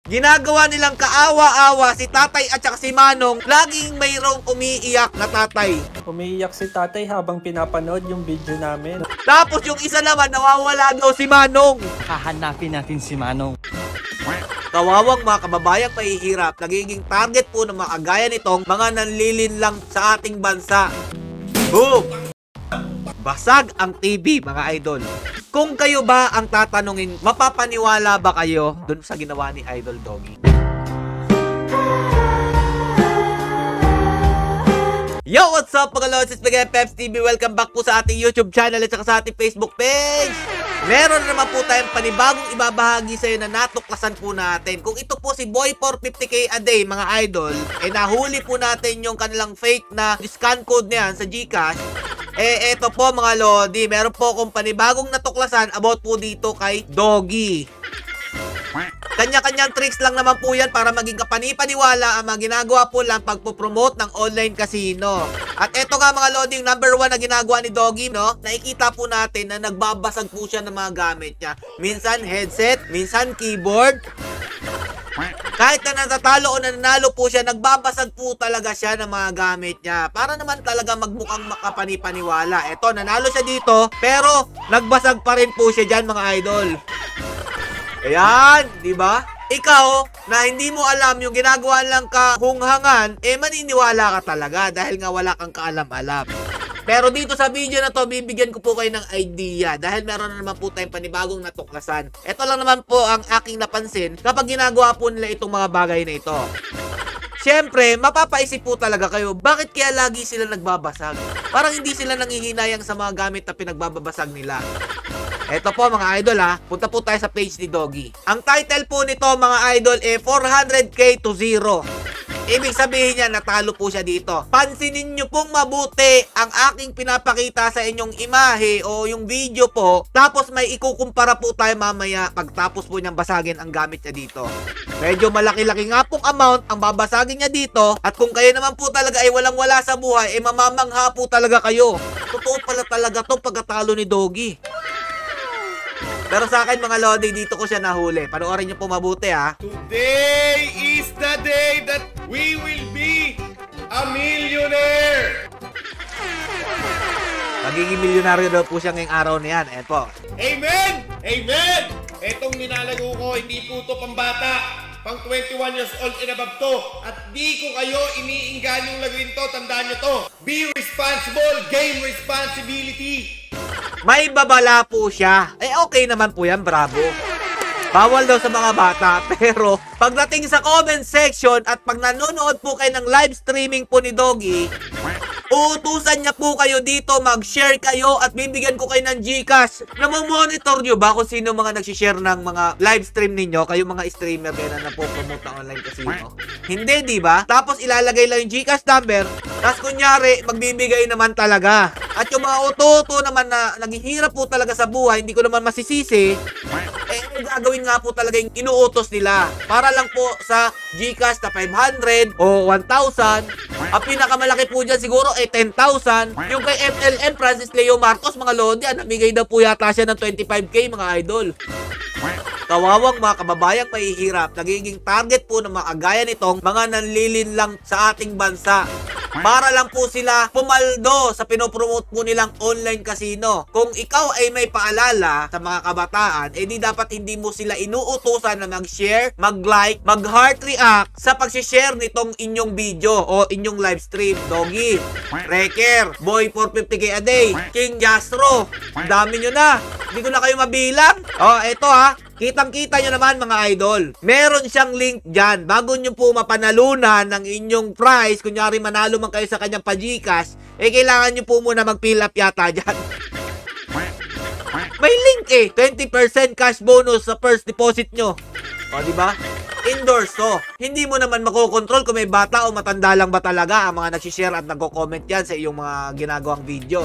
Ginagawa nilang kaawa-awa si tatay at saka si Manong. Laging mayroong umiiyak na tatay. Umiiyak si tatay habang pinapanood yung video namin. Tapos yung isa naman, nawawala daw si Manong. Hahanapin natin si Manong. Kawawang mga kababayang mahihirap, nagiging target po ng mga kagaya nitong mga nanlilinlang sa ating bansa. Boom! Basag ang TV, mga idol. Kung kayo ba ang tatanungin, mapapaniwala ba kayo dun sa ginawa ni Idol Doggy? Yo, what's up mga lods? It's Miguel Peps TV. Welcome back po sa ating YouTube channel at saka sa ating Facebook page. Meron naman po tayong panibagong ibabahagi sa iyo na natuklasan po natin. Kung ito po si Boy for 50k a day, mga idol, nahuli po natin yung kanilang fake na scan code niyan sa GCash. Eto po mga lodi, meron po akong panibagong natuklasan about po dito kay Doggy. Kanya-kanyang tricks lang naman po yan para maging kapanipaniwala ang mga ginagawa po lang pagpo-promote ng online casino. At eto nga mga lodi, yung number 1 na ginagawa ni Doggy, no? Nakikita po natin na nagbabasag po siya ng mga gamit niya. Minsan headset, minsan keyboard. Kahit na natatalo o nananalo po siya, nagbabasag po talaga siya ng mga gamit niya. Para naman talaga magmukhang makapanipaniwala. Eto, nanalo siya dito, pero nagbasag pa rin po siya dyan mga idol. Ayan, di ba? Ikaw, na hindi mo alam yung ginagawa lang kahunghangan, maniniwala ka talaga dahil nga wala kang kaalam-alam. Pero dito sa video na to, bibigyan ko po kayo ng idea dahil meron na naman po tayong panibagong natuklasan. Ito lang naman po ang aking napansin kapag ginagawa po nila itong mga bagay na ito. Siyempre, mapapaisip po talaga kayo, bakit kaya lagi sila nagbabasag? Parang hindi sila nangihinayang sa mga gamit na pinagbabasag nila. Eto po mga idol ha, punta po tayo sa page ni Doggy. Ang title po nito mga idol 400k to 0. Ibig sabihin niya, natalo po siya dito. Pansinin nyo pong mabuti ang aking pinapakita sa inyong imahe o yung video po. Tapos may ikukumpara po tayo mamaya pagtapos po niyang basagin ang gamit niya dito. Medyo malaki-laki nga pong amount ang babasagin niya dito. At kung kayo naman po talaga ay walang-wala sa buhay, mamamangha po talaga kayo. Totoo pala talaga itong pagkatalo ni Doggy. Pero sa akin mga lodi, dito ko siya nahuli. Panoorin niyo po mabuti ha. Today is the day that we will be a millionaire! Magiging milyonaryo daw po siya ngayong araw na yan. Ayan po. Amen! Amen! Etong ninalago ko, hindi po ito pambata. Pang 21 years old and above to. At di ko kayo iniingganyong laguin to. Tandaan nyo to. Be responsible. Gain responsibility. May babala po siya. Okay naman po yan, bravo. Bawal daw sa mga bata. Pero pagdating sa comment section at pag nanonood po kayo ng live streaming po ni Doggy, uutusan niya po kayo dito, mag-share kayo at bibigyan ko kayo ng GCash. Namomonitor nyo ba kung sino mga nagsishare ng mga live stream ninyo? Kayo mga streamer kayo na napopromote ng online casino. Hindi, di ba? Tapos ilalagay lang yung GCash number. Tapos kunyari, magbibigay naman talaga. At yung mga uto naman na naghihirap po talaga sa buhay, hindi ko naman masisisi, gagawin nga po talaga yung inuutos nila. Para lang po sa GCash na 500 o 1,000. Ang pinakamalaki po dyan siguro 10,000. Yung kay MLM Francis Leo Marcos, mga lodi, namigay daw po yata siya ng 25k mga idol. Kawawang mga kababayang mahihirap, nagiging target po ng mga kagaya nitong mga nanlilinlang sa ating bansa. Para lang po sila pumaldo sa pinopromote po nilang online casino. Kung ikaw ay may paalala sa mga kabataan, di dapat hindi mo sila inuutusan na mag-share, mag-like, mag-heart react sa pag-share nitong inyong video o inyong live stream. Doggy, Wrecker, Boy for 50k a day, King Jastro, dami nyo na. Hindi ko na kayo mabilang. Eto ha. Kitang-kita nyo naman mga idol. Meron siyang link dyan. Bago nyo po mapanalunan ng inyong prize, kunyari manalo man kayo sa kanyang pa-GCash, kailangan nyo po muna mag-fill up yata dyan. May link 20% cash bonus sa first deposit nyo. Diba? Indoors to. Hindi mo naman makokontrol kung may bata o matanda lang ba talaga ang mga nagsishare at nagko-comment yan sa iyong mga ginagawang video.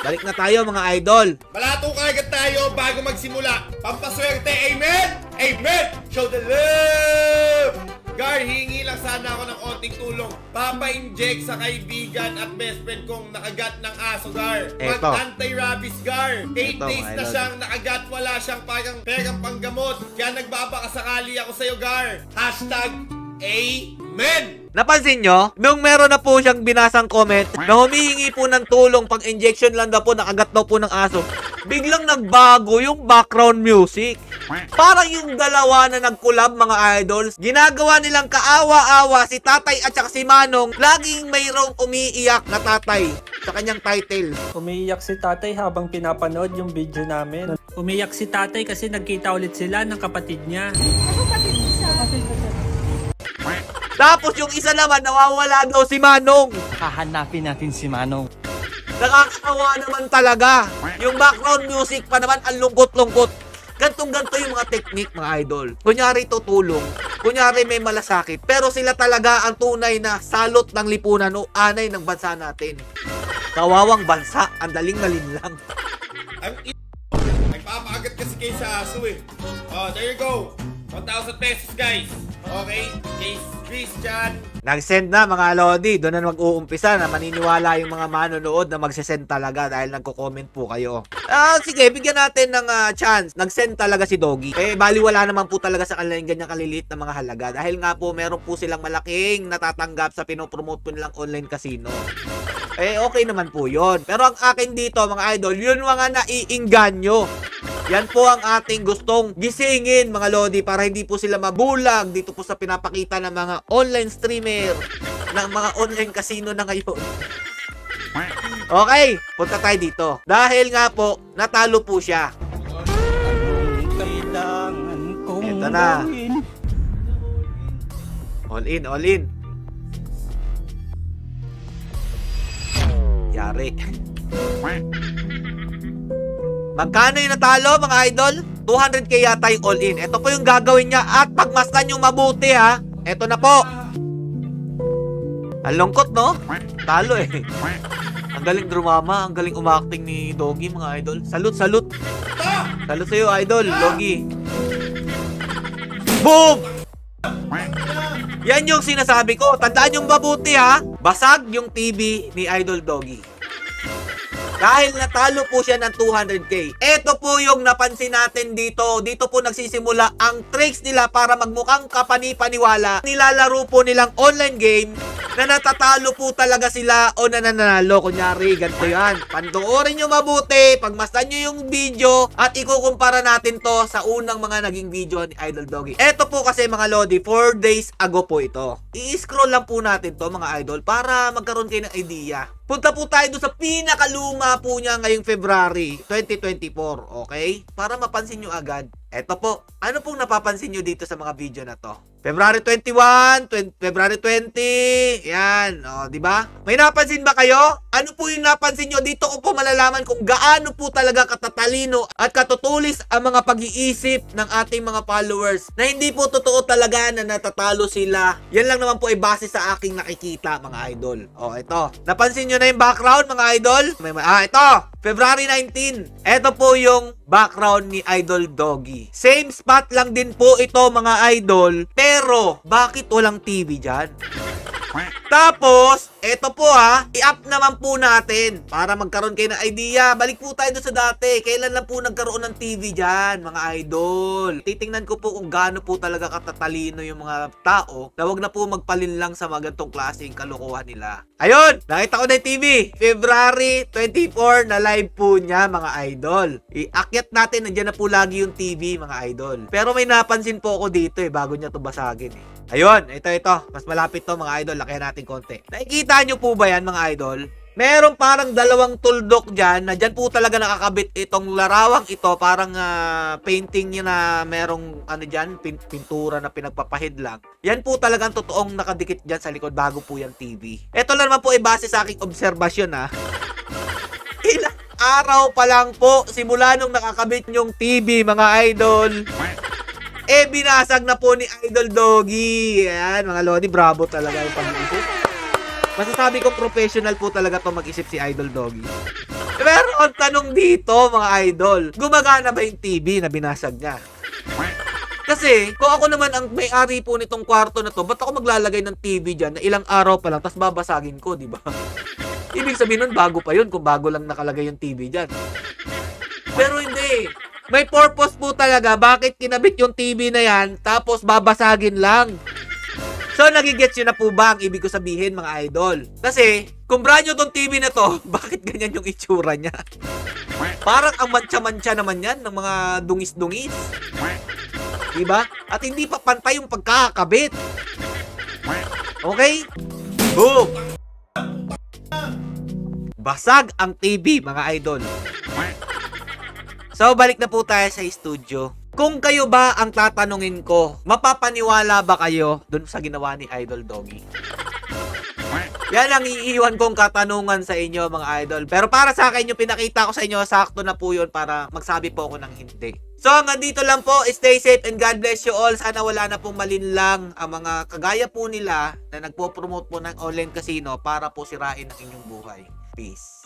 Balik na tayo mga idol. Malato kagad tayo bago magsimula. Pampaswerte, amen? Amen! Show the love! Guard, hihingi lang sa sana ako ng onting tulong. Papa-inject sa kaibigan at best friend kong nakagat ng aso, Gar. Eto. Mag-anti-rabies, Gar. 8 Eto, days my na lord. siyang nakagat, wala siyang perang panggamot. Kaya nagbabakasakali ako sa'yo, Gar. Hashtag Amen! Napansin nyo, nung meron na po siyang binasang comment na humihingi po ng tulong pang injection lang daw po, nakagat daw po ng aso, biglang nagbago yung background music. Parang yung dalawa na nag-collab, mga idols, ginagawa nilang kaawa-awa si Tatay at saka si Manong. Laging mayroong umiiyak na tatay sa kanyang title. Umiiyak si tatay habang pinapanood yung video namin. Umiiyak si tatay kasi nagkita ulit sila ng kapatid niya. Tapos yung isa naman, nawawala daw si Manong. Hahanapin natin si Manong. Nakakaawa naman talaga. Yung background music pa naman, ang lungkot-lungkot. Gantong-ganto yung mga technique, mga idol. Kunyari tutulong, kunyari may malasakit, pero sila talaga ang tunay na salot ng lipunan o anay ng bansa natin. Kawawang bansa, ang daling lang. Nagpapaagat kasi kayo sa aso eh. Oh, there you go. 1,000 pesos, guys. Okay? Case Christian. Nag-send na, mga lodi. Doon na mag-uumpisa na maniniwala yung mga manonood na magsisend talaga dahil nagko-comment po kayo. Sige, bigyan natin ng chance. Nag-send talaga si Doggy. Baliwala naman po talaga sa kanila yung ganyang kaliliit na mga halaga. Dahil nga po, meron po silang malaking natatanggap sa pinopromote po nilang online casino. Okay naman po yun. Pero ang akin dito, mga idol, yun mga naiinganyo. Yan po ang ating gustong gisingin, mga lodi, para hindi po sila mabulag dito po sa pinapakita ng mga online streamer, ng mga online casino na ngayon. Okay, punta tayo dito. Dahil nga po, natalo po siya. Ito na. All in, all in. Yari. Magkano yung natalo, mga idol? 200k yata yung all-in. Ito po yung gagawin niya. At pagmasdan yung mabuti, ha? Ito na po. Ang lungkot, no? Talo eh. Ang galing drumama. Ang galing umakting ni Doggy, mga idol. Salute, salute. Salute sa'yo, idol. Doggy. Boom! Yan yung sinasabi ko. Tandaan yung mabuti, ha? Basag yung TV ni Idol Doggy. Dahil natalo po siya ng 200k. Ito po yung napansin natin dito. Dito po nagsisimula ang tricks nila para magmukhang kapani-paniwala. Nilalaro po nilang online game na natatalo po talaga sila o nananalo. Kunyari, ganito yan. Panoorin nyo mabuti, pagmasdan nyo yung video at ikukumpara natin to sa unang mga naging video ni Idol Doggy. Ito po kasi, mga lodi, 4 days ago po ito. I-scroll lang po natin to, mga idol, para magkaroon kayo ng idea. Punta po tayo doon sa pinakaluma po niya ngayong February 2024, okay? Para mapansin nyo agad. Eto po, ano pong napapansin nyo dito sa mga video na to? February 21, February 20, yan, o, di ba? May napansin ba kayo? Ano po yung napansin nyo? Dito ko po malalaman kung gaano po talaga katatalino at katutulis ang mga pag-iisip ng ating mga followers na hindi po totoo talaga na natatalo sila. Yan lang naman po ay base sa aking nakikita, mga idol. O, ito. Napansin nyo na yung background, mga idol? Ito. February 19. Ito po yung background ni Idol Doggy. Same spot lang din po ito, mga idol. Pero, bakit walang TV dyan? Tapos, eto po i-up naman po natin para magkaroon kayo ng idea. Balik po tayo doon sa dati. Kailan lang po nagkaroon ng TV dyan, mga idol? Titingnan ko po kung gaano po talaga katatalino yung mga tao na wag na po magpalinlang sa mga gantong klaseng kalokohan nila. Ayun! Nakita ko na yung TV. February 24 na live po niya, mga idol. Iakyat natin, nandiyan na po lagi yung TV, mga idol. Pero may napansin po ako dito bago niya to basagin Ayun, ito. Mas malapit to, mga idol. Lakihan natin konti. Nakikita nyo po ba yan, mga idol? Meron parang dalawang tuldok dyan na dyan po talaga nakakabit itong larawang ito. Parang painting niya na merong dyan, pintura na pinagpapahid lang. Yan po talagang totoong nakadikit dyan sa likod bago po yung TV. Ito lang naman po ay base sa aking obserbasyon Ilang araw pa lang po simula nung nakakabit yung TV, mga idol. Binasag na po ni Idol Doggy. Yan, mga lodi, bravo talaga yung pag-iisip. Masasabi ko professional po talaga to mag-isip si Idol Doggy. Pero ang tanong dito, mga idol, gumagana ba yung TV na binasag niya? Kasi, kung ako naman ang may-ari po nitong kwarto na to, ba't ako maglalagay ng TV dyan na ilang araw pa lang, tas babasagin ko, di ba? Ibig sabihin nun, bago pa yun, kung bago lang nakalagay yung TV dyan. Pero hindi. May purpose po talaga, bakit kinabit yung TV na yan, tapos babasagin lang. So, nagigets yun na po ba ang ibig ko sabihin, mga idol? Kasi, kung brand nyo tong TV na to, bakit ganyan yung itsura niya? Parang ang mantsa-mantsa naman yan, ng mga dungis-dungis. Diba? At hindi pa pantay yung pagkakabit. Okay? Boom! Basag ang TV, mga idol. So, balik na po tayo sa studio. Kung kayo ba ang tatanungin ko, mapapaniwala ba kayo dun sa ginawa ni Idol Doggy? Yan ang iiwan kong katanungan sa inyo, mga idol. Pero para sa akin, yung pinakita ko sa inyo, sakto na po yun para magsabi po ako ng hindi. So, hanggang dito lang po. Stay safe and God bless you all. Sana wala na pong malinlang ang mga kagaya po nila na nagpo-promote po ng online casino para po sirain ang inyong buhay. Peace.